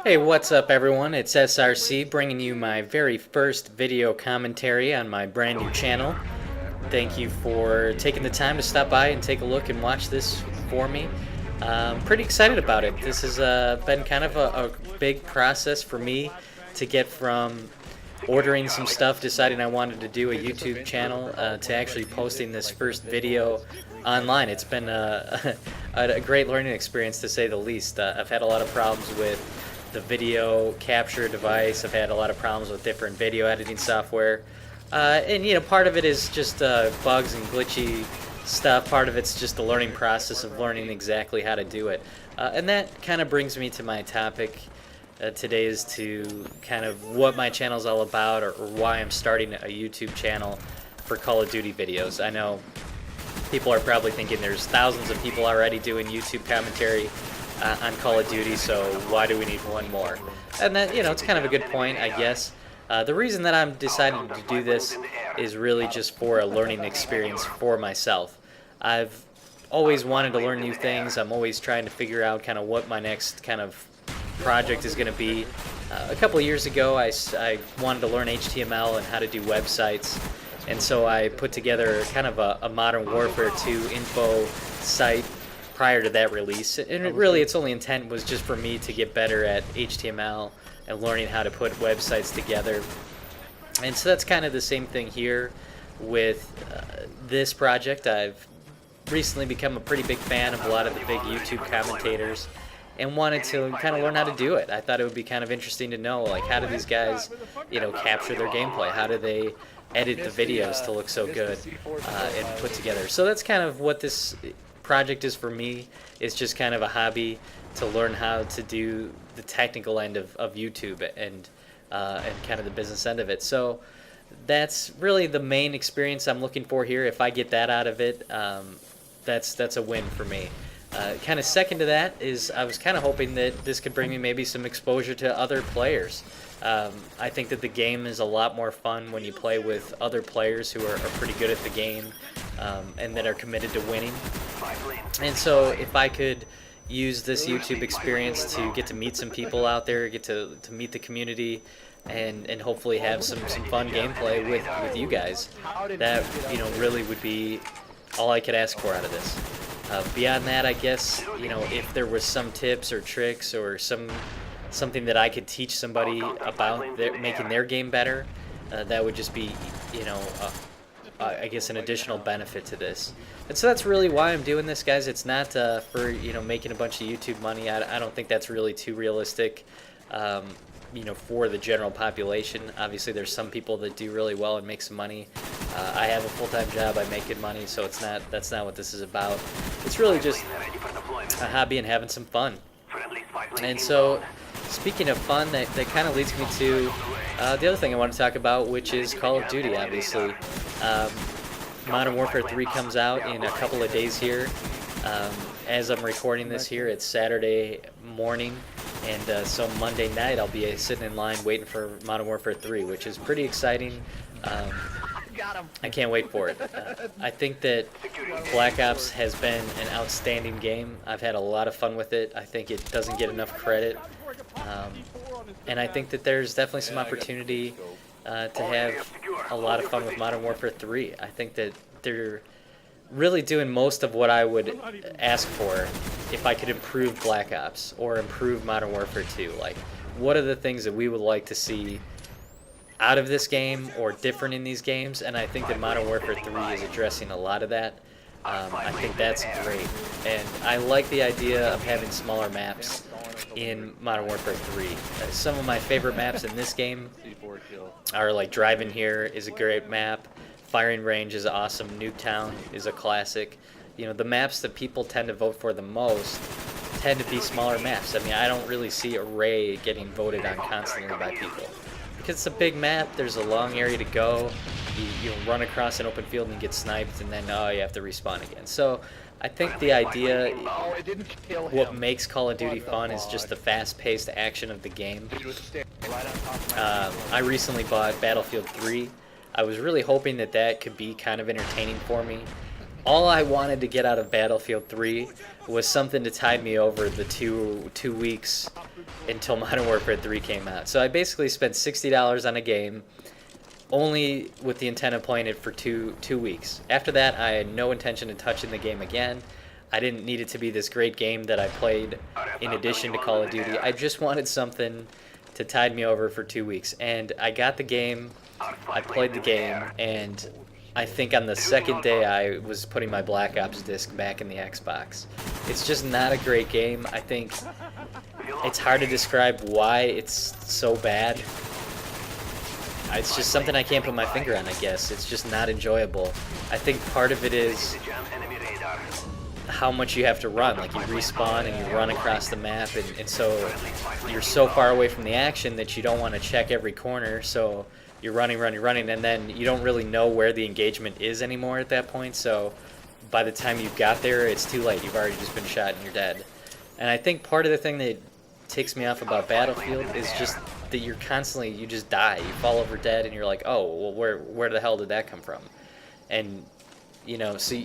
Hey, what's up everyone? It's SRC bringing you my very first video commentary on my brand new channel. Thank you for taking the time to stop by and take a look and watch this for me. I'm pretty excited about it. This has been kind of a big process for me to get from ordering some stuff, deciding I wanted to do a YouTube channel, to actually posting this first video online. It's been a great learning experience to say the least. I've had a lot of problems with the video capture device. I've had a lot of problems with different video editing software, and part of it is just bugs and glitchy stuff. Part of it's just the learning process of learning exactly how to do it, and that kind of brings me to my topic today, is to kind of what my channel is all about, or why I'm starting a YouTube channel for Call of Duty videos. I know people are probably thinking there's thousands of people already doing YouTube commentary on Call of Duty, so why do we need one more? And that, it's kind of a good point, I guess. The reason that I'm deciding to do this is really just for a learning experience for myself. I've always wanted to learn new things. I'm always trying to figure out kind of what my next kind of project is going to be. A couple of years ago, I wanted to learn HTML and how to do websites, and so I put together kind of a Modern Warfare 2 info site prior to that release, and its only intent was just for me to get better at HTML and learning how to put websites together. And so that's kind of the same thing here with this project. I've recently become a pretty big fan of a lot of the big YouTube commentators and wanted to kind of learn how to do it. I thought it would be kind of interesting to know, like, how do these guys, capture their gameplay? How do they edit the videos to look so good and put together? So that's kind of what this project is for me. It's just kind of a hobby to learn how to do the technical end of YouTube and kind of the business end of it. So that's really the main experience I'm looking for here. If I get that out of it, that's a win for me. Kind of second to that is I was kind of hoping that this could bring me maybe some exposure to other players. I think that the game is a lot more fun when you play with other players who are pretty good at the game, and that are committed to winning. And so if I could use this YouTube experience to get to meet some people out there, get to meet the community, and hopefully have some fun gameplay with you guys, that really would be all I could ask for out of this. Beyond that, I guess, if there was some tips or tricks or something that I could teach somebody about making their game better, that would just be, I guess, an additional benefit to this. And so that's really why I'm doing this, guys. It's not for, making a bunch of YouTube money. I don't think that's really too realistic, for the general population. Obviously, there's some people that do really well and make some money. I have a full-time job. I make good money, so that's not what this is about. It's really just a hobby and having some fun. And so, speaking of fun, that kind of leads me to the other thing I want to talk about, which is Call of Duty, obviously. Modern Warfare 3 comes out in a couple of days here. As I'm recording this here, it's Saturday morning, and so Monday night I'll be sitting in line waiting for Modern Warfare 3, which is pretty exciting. I can't wait for it. I think that Black Ops has been an outstanding game. I've had a lot of fun with it. I think it doesn't get enough credit, and I think that there's definitely some opportunity to have a lot of fun with Modern Warfare 3. I think that they're really doing most of what I would ask for if I could improve Black Ops or improve Modern Warfare 2. Like, what are the things that we would like to see out of this game or different in these games? And I think that Modern Warfare 3 is addressing a lot of that. I think that's great, and I like the idea of having smaller maps in Modern Warfare 3. Some of my favorite maps in this game are like Drive-In Here is a great map, Firing Range is awesome, Nuketown is a classic. The maps that people tend to vote for the most tend to be smaller maps. I mean, I don't really see Array getting voted on constantly by people, because it's a big map, there's a long area to go, you run across an open field and you get sniped, and then you have to respawn again. So I think the idea, what makes Call of Duty fun, is just the fast-paced action of the game. I recently bought Battlefield 3. I was really hoping that could be kind of entertaining for me. All I wanted to get out of Battlefield 3 was something to tide me over the two weeks until Modern Warfare 3 came out. So I basically spent $60 on a game, only with the intent of playing it for two weeks. After that, I had no intention of touching the game again. I didn't need it to be this great game that I played in addition to Call of Duty. I just wanted something to tide me over for 2 weeks. And I got the game, I played the game, and I think on the second day I was putting my Black Ops disc back in the Xbox. It's just not a great game. I think it's hard to describe why it's so bad. It's just something I can't put my finger on, I guess. It's just not enjoyable. I think part of it is how much you have to run. Like, you respawn and you run across the map, and so you're so far away from the action that you don't want to check every corner, so you're running, and then you don't really know where the engagement is anymore at that point, so by the time you got there, it's too late. You've already just been shot and you're dead. And I think part of the thing that takes me off about Battlefield is just that you're constantly, you just die. You fall over dead and you're like, oh, well, where the hell did that come from? And, you know, so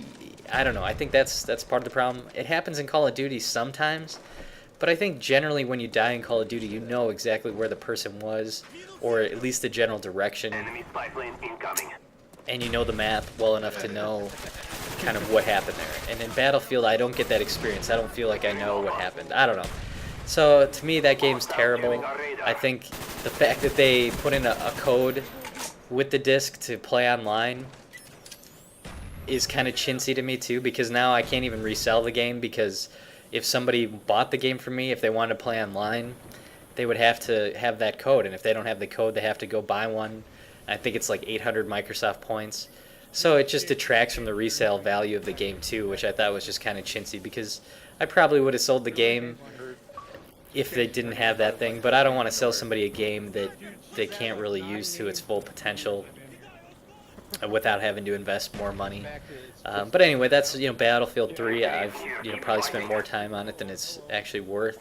I don't know. I think that's part of the problem. It happens in Call of Duty sometimes, but I think generally when you die in Call of Duty, you know exactly where the person was, or at least the general direction, and you know the map well enough to know kind of what happened there. And in Battlefield, I don't get that experience. I don't feel like I know what happened. I don't know. So to me, that game's terrible. I think the fact that they put in a code with the disc to play online is kind of chintzy to me too, because now I can't even resell the game, because if somebody bought the game from me, if they wanted to play online, they would have to have that code, and if they don't have the code, they have to go buy one. I think it's like 800 Microsoft points. So it just detracts from the resale value of the game too, which I thought was just kind of chintzy, because I probably would have sold the game if they didn't have that thing, but I don't want to sell somebody a game that they can't really use to its full potential without having to invest more money. But anyway, that's, you know, Battlefield 3. I've, you know, probably spent more time on it than it's actually worth.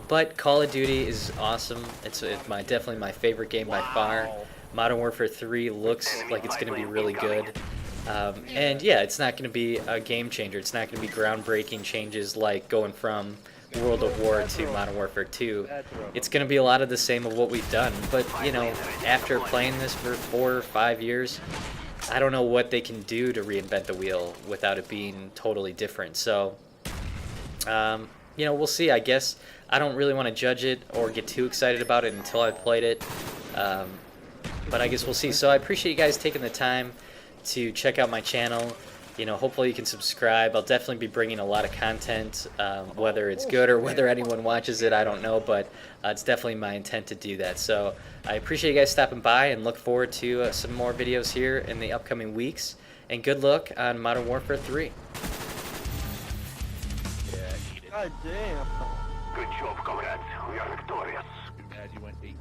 But Call of Duty is awesome. It's definitely my favorite game by far. Modern Warfare 3 looks like it's going to be really good. And yeah, it's not going to be a game changer. It's not going to be groundbreaking changes like going from World of War to Modern Warfare 2. It's going to be a lot of the same of what we've done. But, you know, after playing this for 4 or 5 years, I don't know what they can do to reinvent the wheel without it being totally different. So, you know, we'll see. I guess I don't really want to judge it or get too excited about it until I've played it. But I guess we'll see. So I appreciate you guys taking the time to check out my channel. You know, hopefully you can subscribe. I'll definitely be bringing a lot of content, whether it's good or whether anyone watches it, I don't know, but it's definitely my intent to do that. So I appreciate you guys stopping by and look forward to some more videos here in the upcoming weeks. And good luck on Modern Warfare 3. God damn. Good job, comrades. We are victorious. Too bad you went 8.